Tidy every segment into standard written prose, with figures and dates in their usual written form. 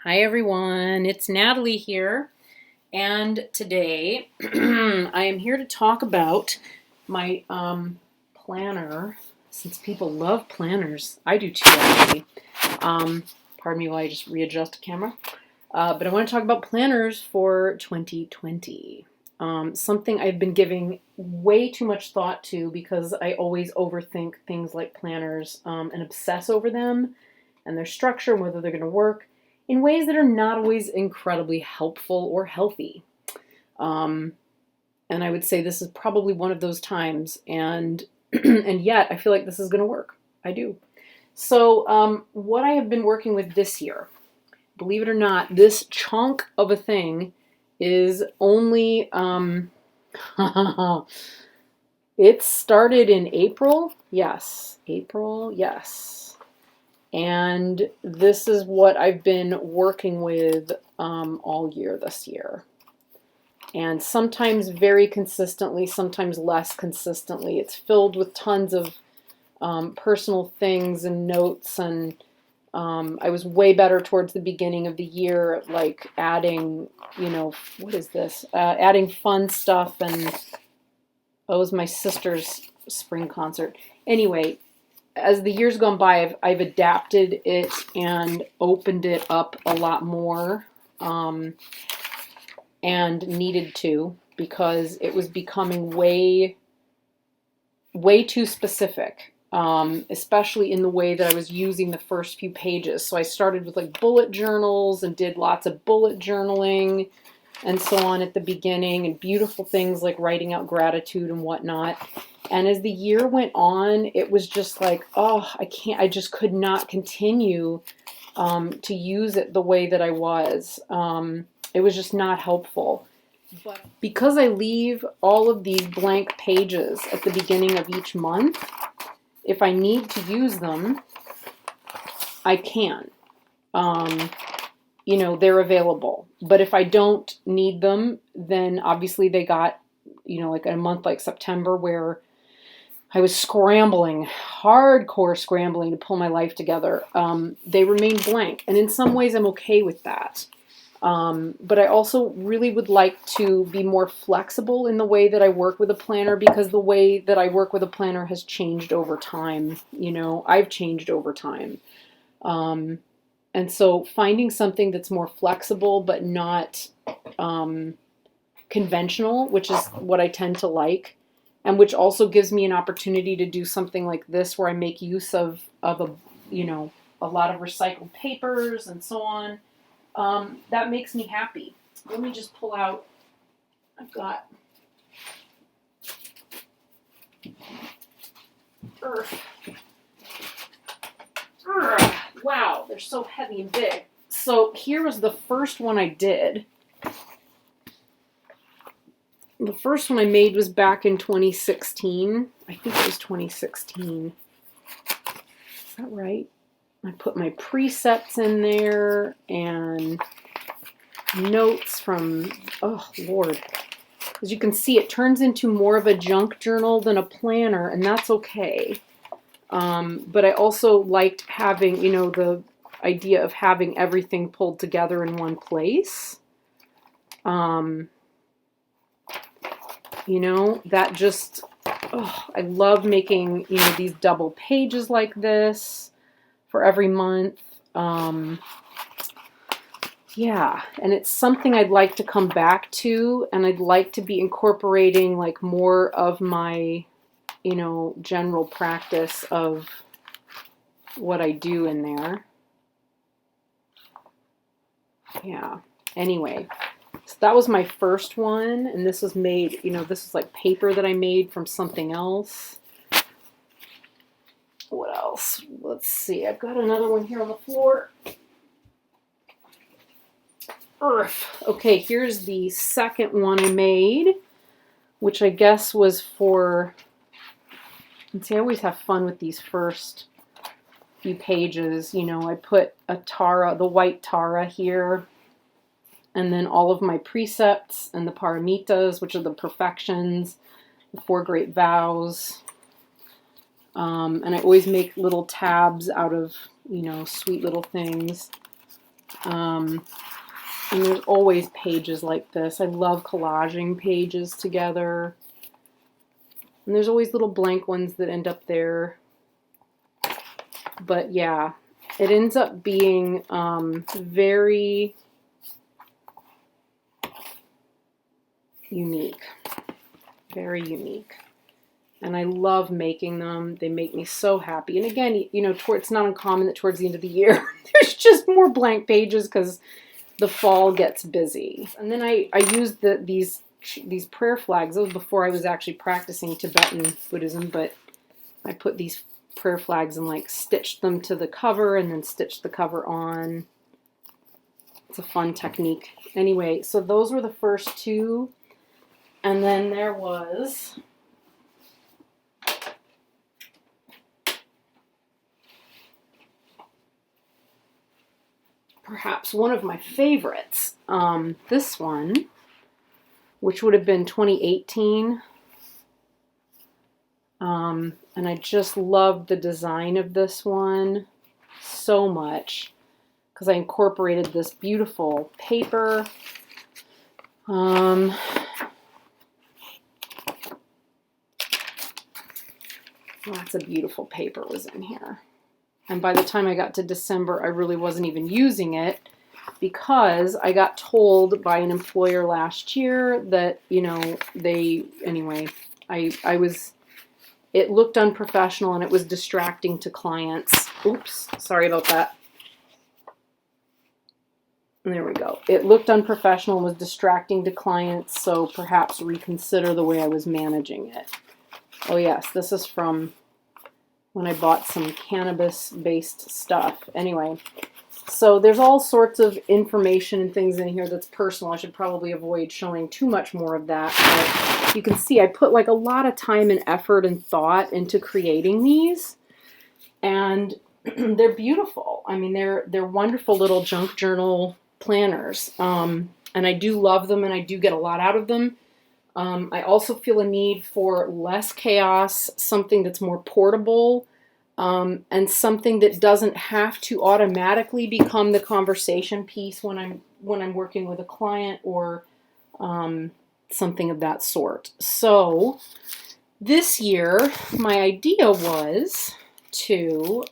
Hi everyone, it's Natalie here, and today I am here to talk about my planner. Since people love planners, I do too actually. Pardon me while I just readjust the camera. But I want to talk about planners for 2020. Something I've been giving way too much thought to because I always overthink things like planners and obsess over them and their structure and whether they're going to work in ways that are not always incredibly helpful or healthy. Um, and I would say this is probably one of those times, and and yet I feel like this is going to work. I do. So, what I have been working with this year, believe it or not, this chunk of a thing is only it started in April. Yes, April. Yes. And this is what I've been working with all year this year. And sometimes very consistently, sometimes less consistently. It's filled with tons of personal things and notes. And I was way better towards the beginning of the year, like adding, what is this? Adding fun stuff. And it was my sister's spring concert. Anyway, as the years gone by, I've adapted it and opened it up a lot more, and needed to because it was becoming way too specific, especially in the way that I was using the first few pages. So I started with like bullet journals and did lots of bullet journaling and so on at the beginning, and beautiful things like writing out gratitude and whatnot. And as the year went on, it was just like, oh, I just could not continue to use it the way that I was. It was just not helpful. But because I leave all of these blank pages at the beginning of each month, if I need to use them, I can. They're available. But if I don't need them, then obviously they got, like a month like September where I was scrambling, hardcore scrambling to pull my life together. They remain blank. And in some ways, I'm okay with that. But I also really would like to be more flexible in the way that I work with a planner, because the way that I work with a planner has changed over time. I've changed over time. And so finding something that's more flexible but not conventional, which is what I tend to like, and which also gives me an opportunity to do something like this where I make use of a lot of recycled papers and so on. That makes me happy. Let me just pull out, I've got earth. Wow, they're so heavy and big. So here was the first one I did. The first one I made was back in 2016. I think it was 2016. Is that right? I put my precepts in there and notes from, oh Lord. As you can see, it turns into more of a junk journal than a planner, and that's okay. But I also liked having, the idea of having everything pulled together in one place. That just, I love making, these double pages like this for every month. Yeah, and it's something I'd like to come back to, and I'd like to be incorporating like more of my, general practice of what I do in there. Yeah. Anyway, so that was my first one, and this was made, this is like paper that I made from something else. What else? Let's see. I've got another one here on the floor. Earth. Okay, here's the second one I made, which I guess was for, and see, I always have fun with these first few pages. I put a Tara, the white Tara here, and then all of my precepts and the paramitas, which are the perfections, the 4 great vows. And I always make little tabs out of, sweet little things. And there's always pages like this. I love collaging pages together. And there's always little blank ones that end up there. But yeah, it ends up being very unique. Very unique. And I love making them. They make me so happy. And again, you know, it's not uncommon that towards the end of the year, there's just more blank pages because the fall gets busy. And then I used these prayer flags. That was before I was actually practicing Tibetan Buddhism, but I put these prayer flags and like stitched them to the cover and then stitched the cover on. It's a fun technique. Anyway, so those were the first two. And then there was perhaps one of my favorites. This one, which would have been 2018. And I just loved the design of this one so much because I incorporated this beautiful paper. Lots of beautiful paper was in here. And by the time I got to December, I really wasn't even using it because I got told by an employer last year that, you know, anyway, it looked unprofessional and it was distracting to clients. Oops, sorry about that. There we go. It looked unprofessional and was distracting to clients, so perhaps reconsider the way I was managing it. Oh yes, this is from when I bought some cannabis-based stuff. Anyway, so there's all sorts of information and things in here that's personal. I should probably avoid showing too much more of that. But you can see I put like a lot of time and effort and thought into creating these. And they're beautiful. I mean, they're wonderful little junk journal planners. And I do love them and I do get a lot out of them. I also feel a need for less chaos, something that's more portable, and something that doesn't have to automatically become the conversation piece when I'm working with a client or something of that sort. So this year, my idea was to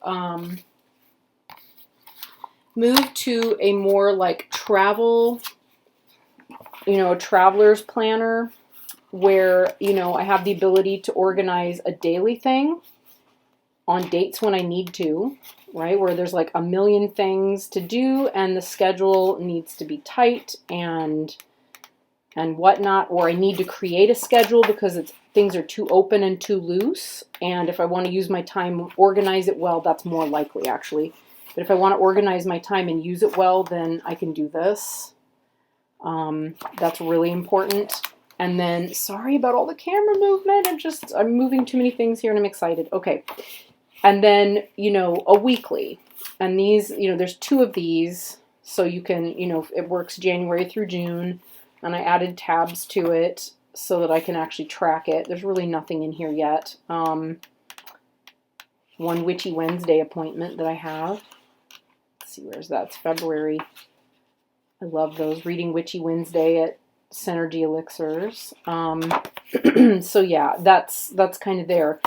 move to a more like travel, you know, a traveler's planner, where, you know, I have the ability to organize a daily thing on dates when I need to, right? Where there's like a million things to do and the schedule needs to be tight and whatnot, or I need to create a schedule because things are too open and too loose. And if I want to use my time, organize it well, that's more likely actually. But if I want to organize my time and use it well, then I can do this. That's really important. And then, sorry about all the camera movement. I'm moving too many things here and I'm excited. Okay. And then, you know, a weekly. And these, you know, there's 2 of these. So you can, you know, it works January through June. And I added tabs to it so that I can actually track it. There's really nothing in here yet. One Witchy Wednesday appointment that I have. Let's see, where's that? It's February. I love those. Reading Witchy Wednesday at Synergy Elixirs. So yeah, that's kind of there.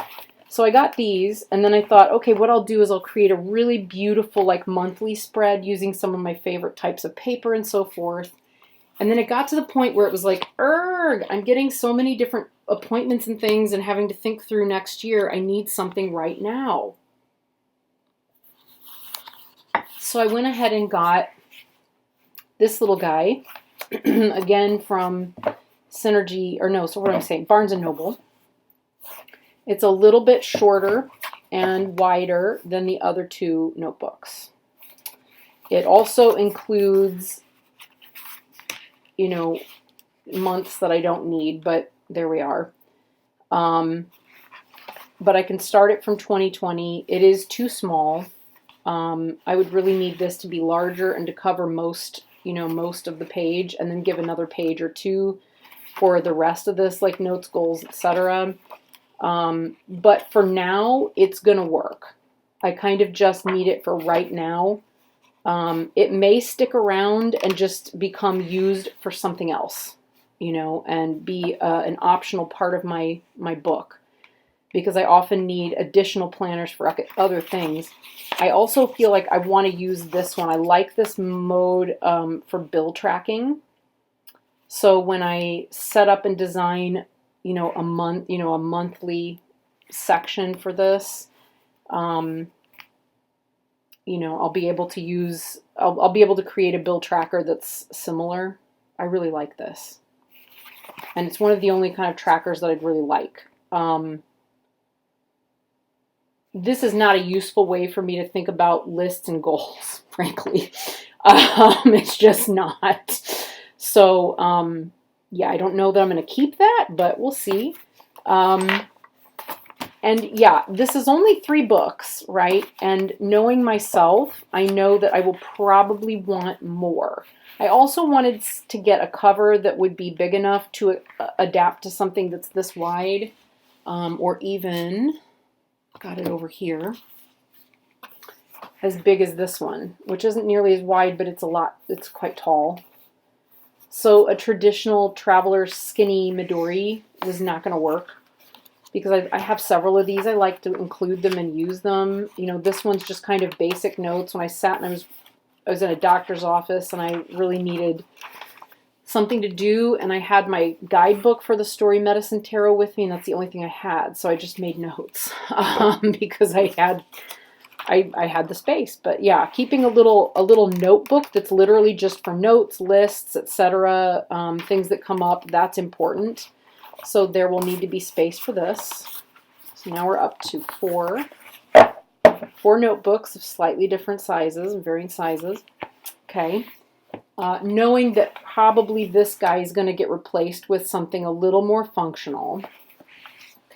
So I got these, and then I thought, okay, what I'll do is I'll create a really beautiful like monthly spread using some of my favorite types of paper and so forth. And then it got to the point where it was like, I'm getting so many different appointments and things and having to think through next year. I need something right now. So I went ahead and got this little guy, again from Synergy, or no, so what am I saying? Barnes & Noble. It's a little bit shorter and wider than the other 2 notebooks. It also includes, you know, months that I don't need, but there we are. But I can start it from 2020. It is too small. I would really need this to be larger and to cover most of the page, and then give another page or 2 for the rest of this, like notes, goals, etc. But for now, it's going to work. I kind of just need it for right now. It may stick around and just become used for something else, you know, and be an optional part of my book, because I often need additional planners for other things. I also feel like I want to use this one. I like this mode for bill tracking. So when I set up and design, you know, a monthly section for this, you know, I'll be able to use, I'll be able to create a bill tracker that's similar. I really like this. And it's one of the only kind of trackers that I'd really like. This is not a useful way for me to think about lists and goals, frankly. It's just not. So, yeah, I don't know that I'm going to keep that, but we'll see. And yeah, this is only 3 books, right? And knowing myself, I know that I will probably want more. I also wanted to get a cover that would be big enough to adapt to something that's this wide, or even, got it over here, as big as this one, which isn't nearly as wide, but it's quite tall. So a traditional traveler skinny Midori is not going to work, because I have several of these. I like to include them and use them. You know, this one's just kind of basic notes. When I sat and I was in a doctor's office and I really needed something to do, and I had my guidebook for the Story Medicine Tarot with me, and that's the only thing I had. So I just made notes because I had the space. But yeah, keeping a little notebook that's literally just for notes, lists, etc., things that come up, that's important. So there will need to be space for this. So now we're up to 4 notebooks of slightly different sizes, varying sizes. Okay. Knowing that probably this guy is going to get replaced with something a little more functional.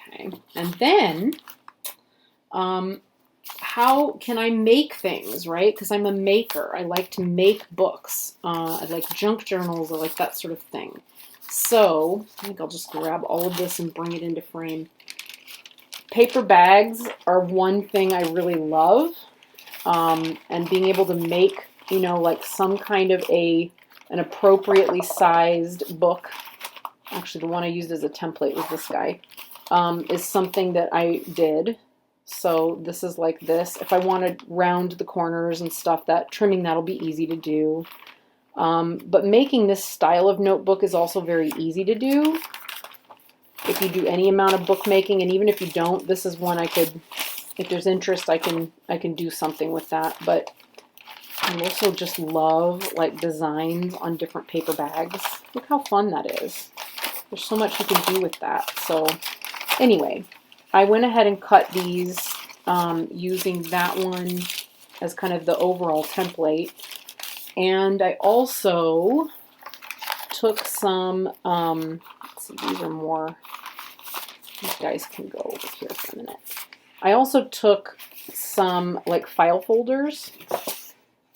Okay. And then, how can I make things, right? Because I'm a maker. I like to make books. I like junk journals. I like that sort of thing. So I think I'll just grab all of this and bring it into frame. Paper bags are one thing I really love. And being able to make, you know, like some kind of an appropriately sized book. Actually, the one I used as a template was this guy. Is something that I did. So this is like this. If I want to round the corners and stuff, trimming that'll be easy to do. But making this style of notebook is also very easy to do. If you do any amount of bookmaking, and even if you don't, this is one I could, if there's interest, I can do something with that. But I also just love like designs on different paper bags. Look how fun that is. There's so much you can do with that. So anyway, I went ahead and cut these using that one as kind of the overall template. And I also took some, let's see, these are more, these guys can go over here for a minute. I also took some like file folders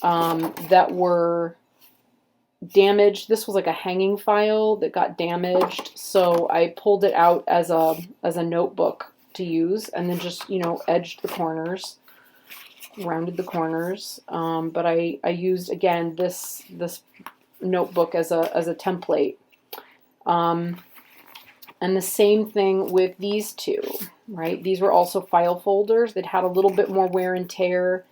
that were damaged. This was like a hanging file that got damaged. So I pulled it out as a notebook to use, and then just, you know, edged the corners. Rounded the corners, but I used again this notebook as a template, and the same thing with these 2, right? These were also file folders that had a little bit more wear and tear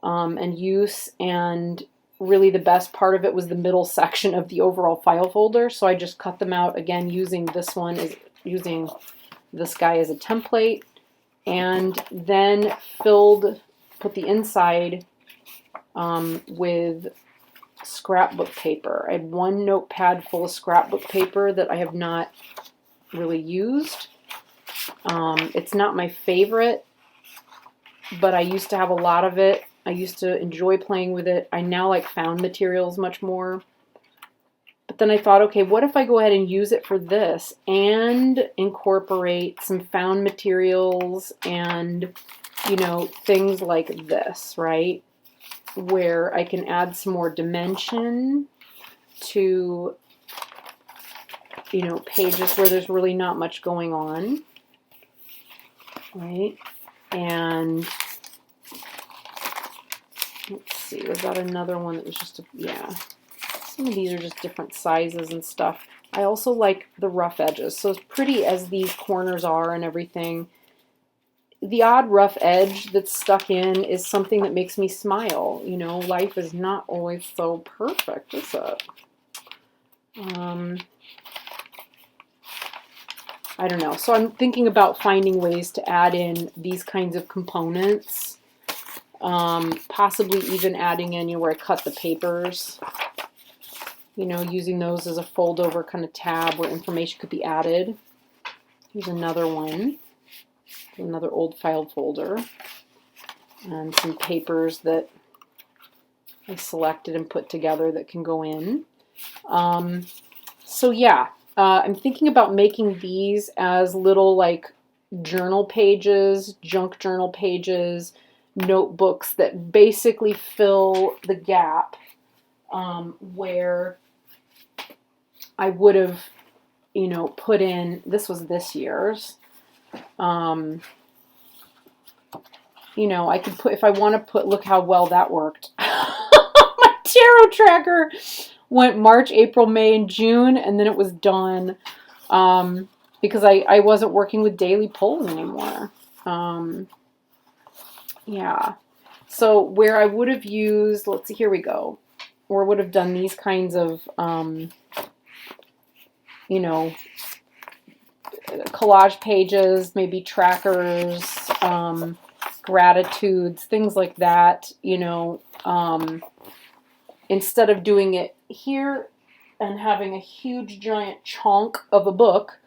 and use, and really the best part of it was the middle section of the overall file folder. So I just cut them out again using this one, using this guy as a template, and then put the inside with scrapbook paper. I had 1 notepad full of scrapbook paper that I have not really used. It's not my favorite, but I used to have a lot of it. I used to enjoy playing with it. I now like found materials much more. But then I thought, okay, what if I go ahead and use it for this and incorporate some found materials and, you know, things like this, right? Where I can add some more dimension to, you know, pages where there's really not much going on, right? And let's see, was that another one that was just, yeah. Some of these are just different sizes and stuff. I also like the rough edges. So as pretty as these corners are and everything, the odd rough edge that's stuck in is something that makes me smile. You know, life is not always so perfect, is it? I don't know. So I'm thinking about finding ways to add in these kinds of components. Possibly even adding in, you know, where I cut the papers. You know, using those as a fold over kind of tab where information could be added. Here's another one. Another old filed folder. And some papers that I selected and put together that can go in. So yeah. I'm thinking about making these as little like journal pages, junk journal pages, notebooks that basically fill the gap where I would have, you know, put in, this was this year's, you know, I could put, if I want to put, look how well that worked. My tarot tracker went March, April, May, and June, and then it was done because I wasn't working with daily pulls anymore. Yeah. So where I would have used, let's see, here we go, or would have done these kinds of, you know, collage pages, maybe trackers, gratitudes, things like that, you know, instead of doing it here and having a huge giant chunk of a book,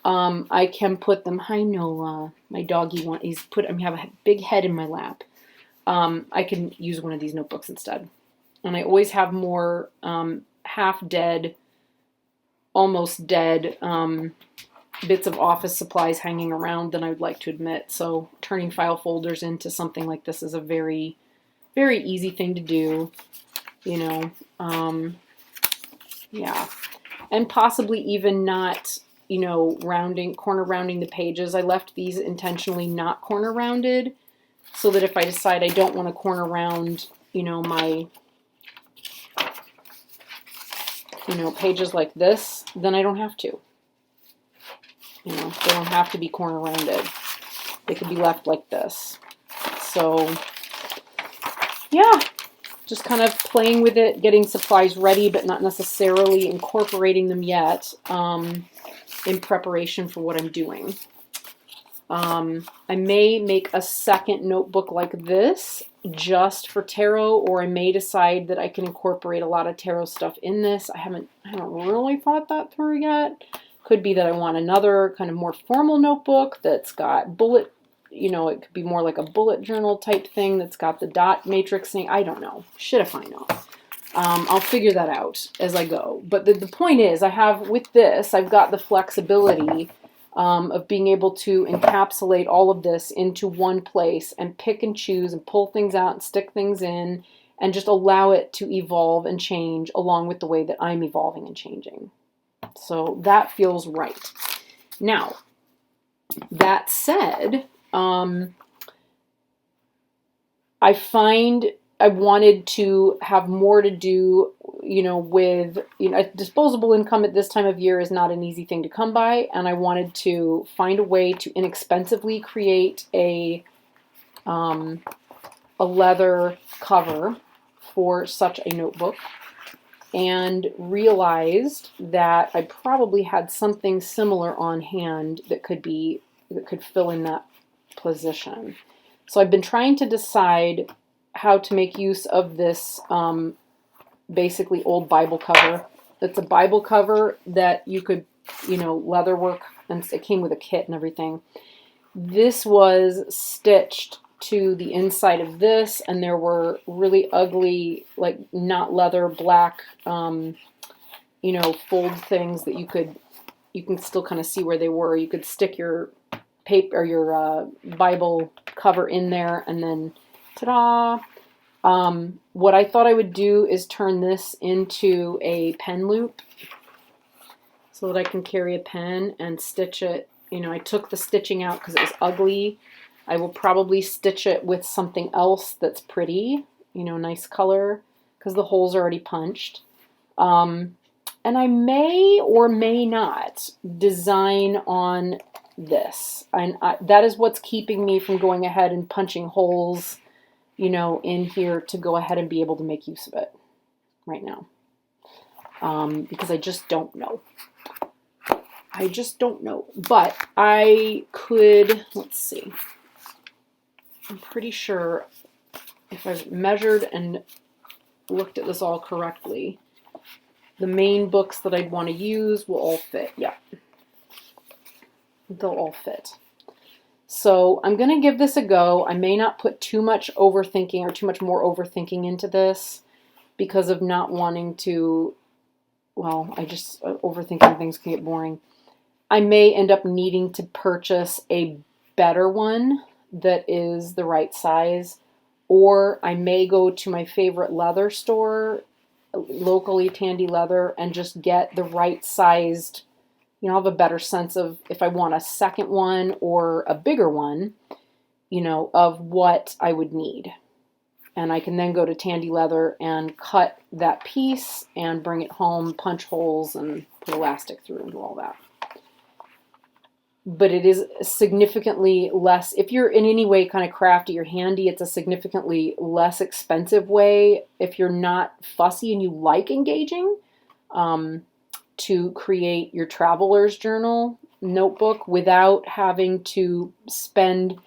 I can put them, hi Noah, my doggy one, I have a big head in my lap. I can use one of these notebooks instead. And I always have more half dead, almost dead bits of office supplies hanging around than I would like to admit. So turning file folders into something like this is a very, very easy thing to do, you know. Yeah. And possibly even not, you know, corner rounding the pages. I left these intentionally not corner rounded so that if I decide I don't want to corner round, you know, my, you know, pages like this, then I don't have to. You know, they don't have to be corner rounded. They can be left like this. So, yeah, just kind of playing with it, getting supplies ready, but not necessarily incorporating them yet in preparation for what I'm doing. I may make a second notebook like this just for tarot, or I may decide that I can incorporate a lot of tarot stuff in this. I haven't really thought that through yet. Could be that I want another kind of more formal notebook that's got bullet, you know, it could be more like a bullet journal type thing that's got the dot matrixing. I don't know. Shit if I know. I'll figure that out as I go. But the point is, with this, I've got the flexibility of being able to encapsulate all of this into one place and pick and choose and pull things out and stick things in and just allow it to evolve and change along with the way that I'm evolving and changing. So that feels right. Now, that said, I find I wanted to have more to do, you know, with, you know, disposable income at this time of year is not an easy thing to come by, and I wanted to find a way to inexpensively create a leather cover for such a notebook, and realized that I probably had something similar on hand that could fill in that position. So I've been trying to decide how to make use of this basically old Bible cover. It's a Bible cover that you could, you know, leather work, and it came with a kit and everything. This was stitched to the inside of this, and there were really ugly, like not leather, black, you know, fold things that you can still kind of see where they were. You could stick your paper or your Bible cover in there, and then ta-da! What I thought I would do is turn this into a pen loop so that I can carry a pen and stitch it. You know, I took the stitching out because it was ugly. I will probably stitch it with something else that's pretty, you know, nice color because the holes are already punched. And I may or may not design on this. And that is what's keeping me from going ahead and punching holes, you know, in here to go ahead and be able to make use of it right now. Because I just don't know. I just don't know. But I could, let's see. I'm pretty sure if I've measured and looked at this all correctly, the main books that I'd want to use will all fit. Yeah. They'll all fit. So I'm going to give this a go. I may not put too much overthinking or too much more overthinking into this because of not wanting to, well, I just, overthinking things can get boring. I may end up needing to purchase a better one that is the right size, or I may go to my favorite leather store, locally Tandy Leather, and just get the right sized, you know, have a better sense of if I want a second one or a bigger one, you know, of what I would need. And I can then go to Tandy Leather and cut that piece and bring it home, punch holes, and put elastic through and do all that. But it is significantly less, if you're in any way kind of crafty or handy, it's a significantly less expensive way if you're not fussy and you like engaging, to create your traveler's journal notebook without having to spend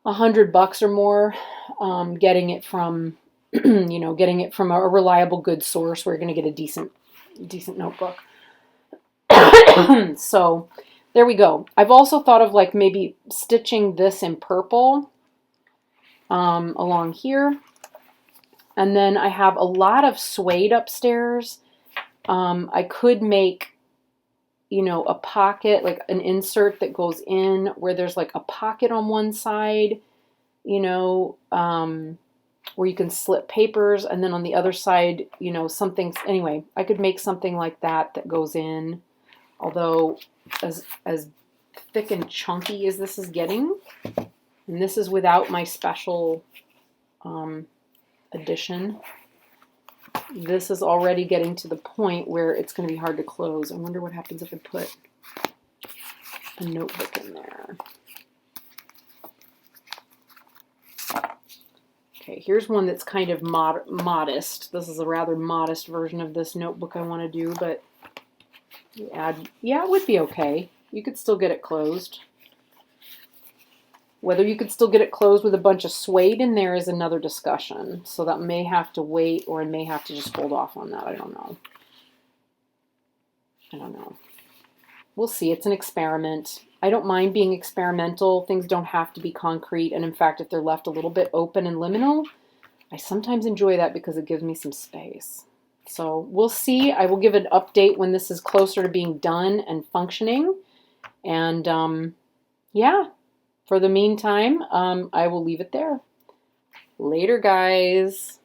$100 or more getting it from, you know, getting it from a reliable good source where you're going to get a decent notebook. So there we go. I've also thought of like maybe stitching this in purple along here. And then I have a lot of suede upstairs. I could make, you know, a pocket, like an insert that goes in where there's like a pocket on one side, you know, where you can slip papers. And then on the other side, you know, something, anyway, I could make something like that that goes in. Although as thick and chunky as this is getting, and this is without my special addition, this is already getting to the point where it's going to be hard to close. I wonder what happens if I put a notebook in there. Okay, here's one that's kind of modest. This is a rather modest version of this notebook I want to do, but yeah, it would be okay. You could still get it closed. Whether you could still get it closed with a bunch of suede in there is another discussion. So that may have to wait, or I may have to just hold off on that. I don't know. I don't know. We'll see. It's an experiment. I don't mind being experimental. Things don't have to be concrete. And in fact, if they're left a little bit open and liminal, I sometimes enjoy that because it gives me some space. So we'll see. I will give an update when this is closer to being done and functioning. And yeah, for the meantime, I will leave it there. Later, guys.